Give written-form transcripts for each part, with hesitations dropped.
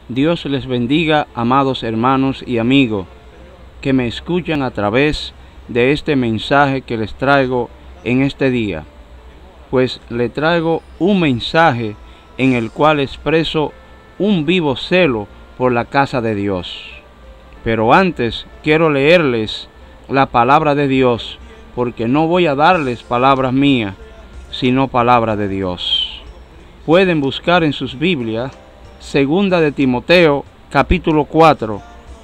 Dios les bendiga, amados hermanos y amigos que me escuchan a través de este mensaje que les traigo en este día. Pues le traigo un mensaje en el cual expreso un vivo celo por la casa de Dios. Pero antes quiero leerles la palabra de Dios, porque no voy a darles palabras mías, sino palabra de Dios. Pueden buscar en sus Biblias Segunda de Timoteo, capítulo 4,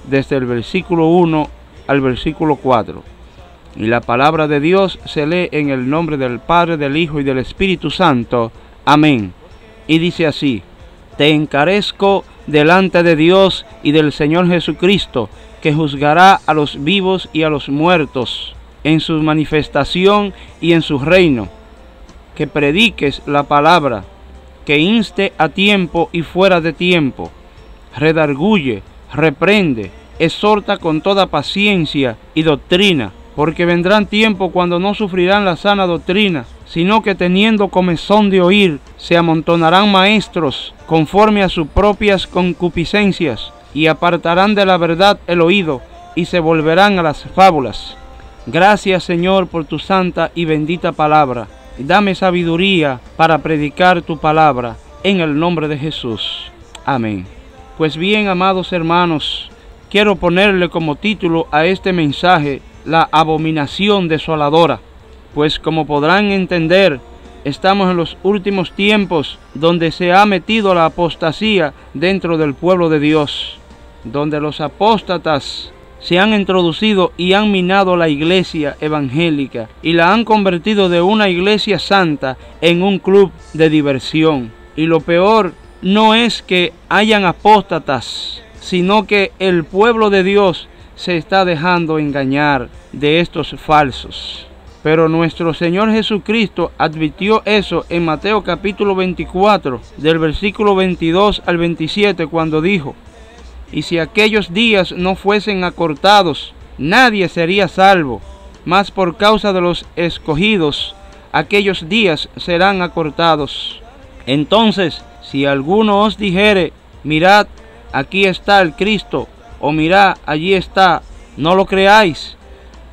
desde el versículo 1 al versículo 4. Y la palabra de Dios se lee en el nombre del Padre, del Hijo y del Espíritu Santo. Amén. Y dice así: Te encarezco delante de Dios y del Señor Jesucristo, que juzgará a los vivos y a los muertos en su manifestación y en su reino, que prediques la palabra, que inste a tiempo y fuera de tiempo, redarguye, reprende, exhorta con toda paciencia y doctrina, porque vendrán tiempos cuando no sufrirán la sana doctrina, sino que teniendo comezón de oír, se amontonarán maestros conforme a sus propias concupiscencias, y apartarán de la verdad el oído, y se volverán a las fábulas. Gracias, Señor, por tu santa y bendita palabra. Dame sabiduría para predicar tu palabra, en el nombre de Jesús. Amén. Pues bien, amados hermanos, quiero ponerle como título a este mensaje: la abominación desoladora. Pues como podrán entender, estamos en los últimos tiempos donde se ha metido la apostasía dentro del pueblo de Dios, donde los apóstatas se han introducido y han minado la iglesia evangélica y la han convertido de una iglesia santa en un club de diversión. Y lo peor no es que hayan apóstatas, sino que el pueblo de Dios se está dejando engañar de estos falsos. Pero nuestro Señor Jesucristo advirtió eso en Mateo capítulo 24, del versículo 22 al 27, cuando dijo: Y si aquellos días no fuesen acortados, nadie sería salvo, mas por causa de los escogidos, aquellos días serán acortados. Entonces, si alguno os dijere: Mirad, aquí está el Cristo, o mirad, allí está, no lo creáis,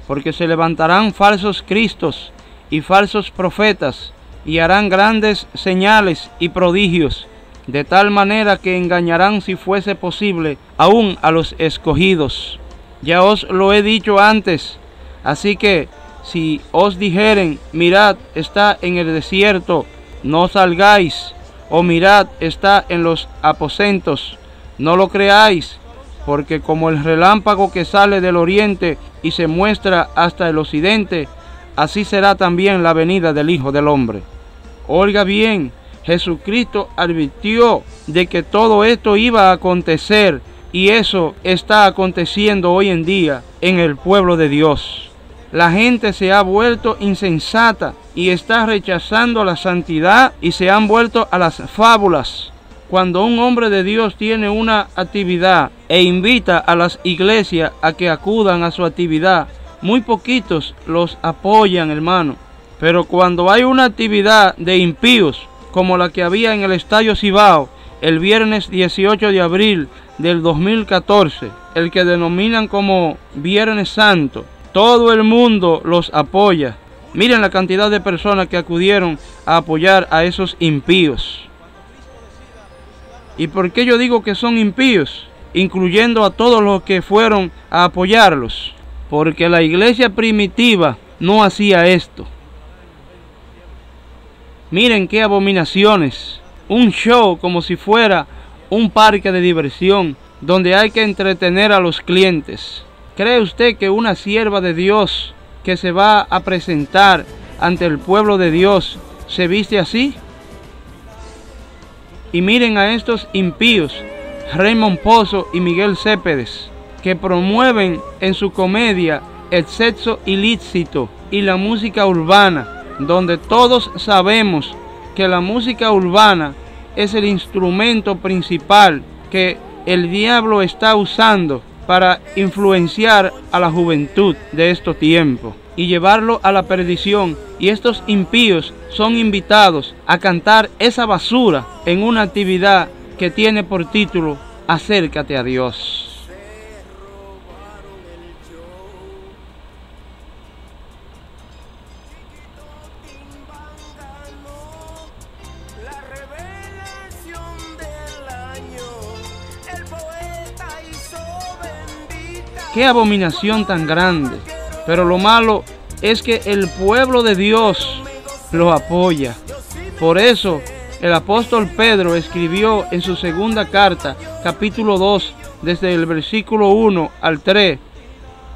porque se levantarán falsos cristos y falsos profetas, y harán grandes señales y prodigios, de tal manera que engañarán, si fuese posible, aún a los escogidos. Ya os lo he dicho antes, así que si os dijeren: Mirad, está en el desierto, no salgáis, o mirad, está en los aposentos, no lo creáis, porque como el relámpago que sale del oriente y se muestra hasta el occidente, así será también la venida del Hijo del Hombre. Oiga bien, Jesucristo advirtió de que todo esto iba a acontecer, y eso está aconteciendo hoy en día en el pueblo de Dios. La gente se ha vuelto insensata y está rechazando la santidad y se han vuelto a las fábulas. Cuando un hombre de Dios tiene una actividad e invita a las iglesias a que acudan a su actividad, muy poquitos los apoyan, hermano. Pero cuando hay una actividad de impíos, como la que había en el Estadio Cibao el viernes 18 de abril del 2014, el que denominan como Viernes Santo, todo el mundo los apoya. Miren la cantidad de personas que acudieron a apoyar a esos impíos. ¿Y por qué yo digo que son impíos? Incluyendo a todos los que fueron a apoyarlos. Porque la iglesia primitiva no hacía esto. Miren qué abominaciones. Un show como si fuera un parque de diversión, donde hay que entretener a los clientes. ¿Cree usted que una sierva de Dios que se va a presentar ante el pueblo de Dios se viste así? Y miren a estos impíos, Raymond Pozo y Miguel Céspedes, que promueven en su comedia el sexo ilícito y la música urbana, donde todos sabemos que la música urbana es el instrumento principal que el diablo está usando para influenciar a la juventud de estos tiempos y llevarlo a la perdición. Y estos impíos son invitados a cantar esa basura en una actividad que tiene por título acércate a Dios. ¡Qué abominación tan grande! Pero lo malo es que el pueblo de Dios lo apoya. Por eso el apóstol Pedro escribió en su segunda carta, capítulo 2, desde el versículo 1 al 3,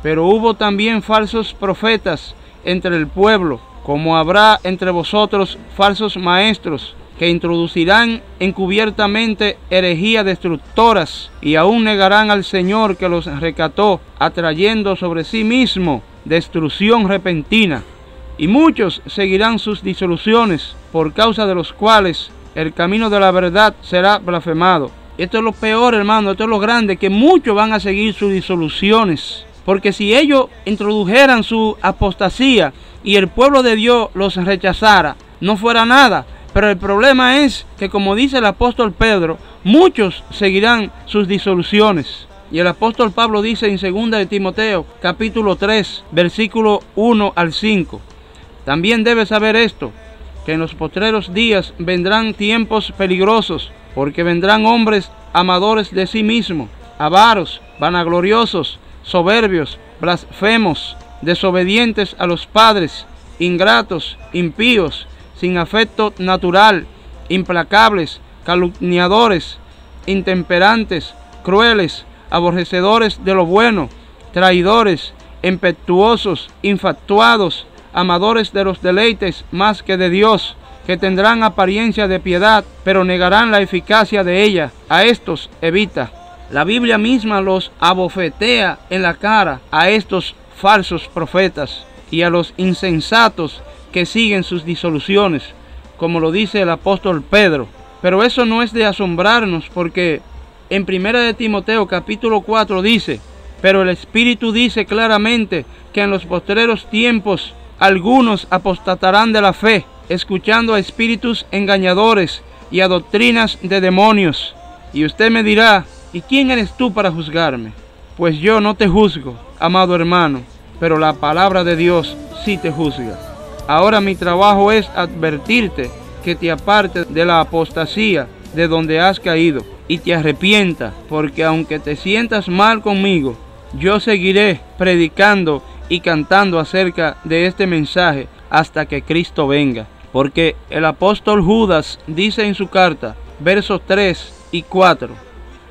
pero hubo también falsos profetas entre el pueblo, como habrá entre vosotros falsos maestros, que introducirán encubiertamente herejías destructoras, y aún negarán al Señor que los rescató, atrayendo sobre sí mismo destrucción repentina. Y muchos seguirán sus disoluciones, por causa de los cuales el camino de la verdad será blasfemado. Esto es lo peor, hermano, esto es lo grande, que muchos van a seguir sus disoluciones. Porque si ellos introdujeran su apostasía y el pueblo de Dios los rechazara, no fuera nada. Pero el problema es que, como dice el apóstol Pedro, muchos seguirán sus disoluciones. Y el apóstol Pablo dice en 2 de Timoteo, capítulo 3, versículo 1 al 5. También debes saber esto, que en los postreros días vendrán tiempos peligrosos, porque vendrán hombres amadores de sí mismos, avaros, vanagloriosos, soberbios, blasfemos, desobedientes a los padres, ingratos, impíos, sin afecto natural, implacables, calumniadores, intemperantes, crueles, aborrecedores de lo bueno, traidores, impetuosos, infatuados, amadores de los deleites más que de Dios, que tendrán apariencia de piedad, pero negarán la eficacia de ella. A estos evita. La Biblia misma los abofetea en la cara a estos falsos profetas y a los insensatos que siguen sus disoluciones, como lo dice el apóstol Pedro. Pero eso no es de asombrarnos, porque en 1 de Timoteo capítulo 4 dice: pero el Espíritu dice claramente que en los postreros tiempos algunos apostatarán de la fe, escuchando a espíritus engañadores y a doctrinas de demonios. Y usted me dirá: ¿y quién eres tú para juzgarme? Pues yo no te juzgo, amado hermano, pero la palabra de Dios sí te juzga. Ahora mi trabajo es advertirte que te apartes de la apostasía de donde has caído y te arrepientas, porque aunque te sientas mal conmigo, yo seguiré predicando y cantando acerca de este mensaje hasta que Cristo venga. Porque el apóstol Judas dice en su carta, versos 3 y 4,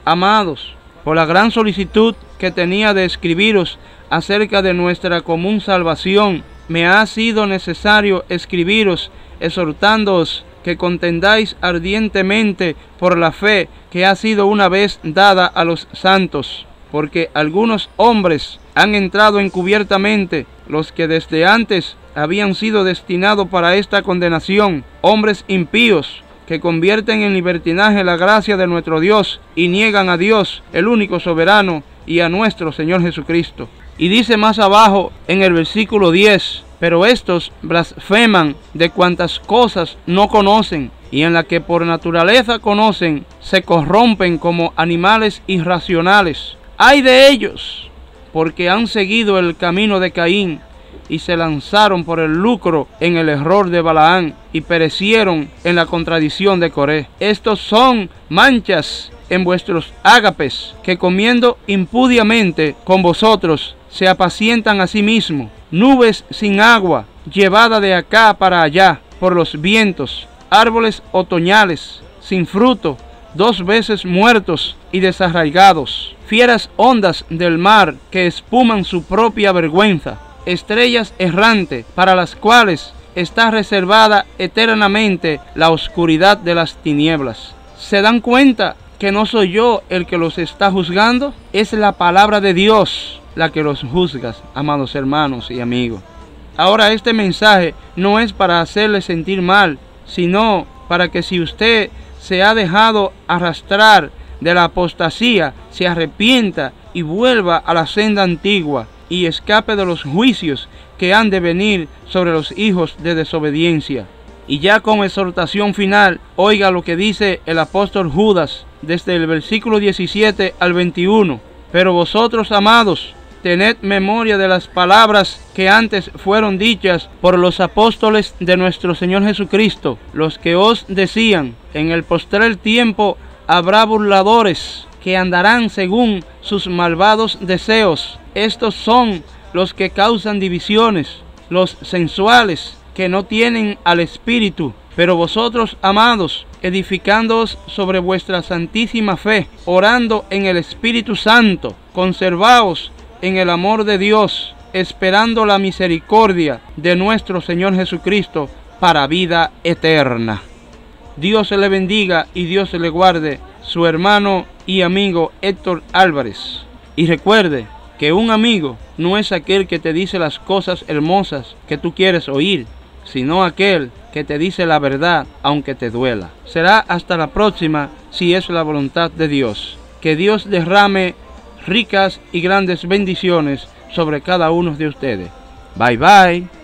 amados, por la gran solicitud que tenía de escribiros acerca de nuestra común salvación, me ha sido necesario escribiros, exhortándoos que contendáis ardientemente por la fe que ha sido una vez dada a los santos, porque algunos hombres han entrado encubiertamente, los que desde antes habían sido destinados para esta condenación, hombres impíos, que convierten en libertinaje la gracia de nuestro Dios y niegan a Dios, el único soberano, y a nuestro Señor Jesucristo. Y dice más abajo en el versículo 10, pero estos blasfeman de cuantas cosas no conocen, y en la que por naturaleza conocen, se corrompen como animales irracionales. ¡Ay de ellos! Porque han seguido el camino de Caín, y se lanzaron por el lucro en el error de Balaán, y perecieron en la contradicción de Coré. Estos son manchas en vuestros ágapes, que comiendo impudiamente con vosotros, se apacientan a sí mismos, nubes sin agua, llevada de acá para allá por los vientos, árboles otoñales, sin fruto, 2 veces muertos y desarraigados, fieras ondas del mar que espuman su propia vergüenza, estrellas errantes para las cuales está reservada eternamente la oscuridad de las tinieblas. ¿Se dan cuenta que no soy yo el que los está juzgando? Es la palabra de Dios la que los juzga, amados hermanos y amigos. Ahora, este mensaje no es para hacerle sentir mal, sino para que si usted se ha dejado arrastrar de la apostasía, se arrepienta y vuelva a la senda antigua y escape de los juicios que han de venir sobre los hijos de desobediencia. Y ya como exhortación final, oiga lo que dice el apóstol Judas desde el versículo 17 al 21. Pero vosotros, amados, tened memoria de las palabras que antes fueron dichas por los apóstoles de nuestro Señor Jesucristo, los que os decían: en el postrer tiempo habrá burladores que andarán según sus malvados deseos. Estos son los que causan divisiones, los sensuales, que no tienen al Espíritu. Pero vosotros, amados, edificándoos sobre vuestra santísima fe, orando en el Espíritu Santo, conservaos en el amor de Dios, esperando la misericordia de nuestro Señor Jesucristo para vida eterna. Dios se le bendiga y Dios se le guarde, su hermano y amigo Héctor Álvarez. Y recuerde que un amigo no es aquel que te dice las cosas hermosas que tú quieres oír, sino aquel que te dice la verdad aunque te duela. Será hasta la próxima, si es la voluntad de Dios. Que Dios derrame ricas y grandes bendiciones sobre cada uno de ustedes. Bye bye.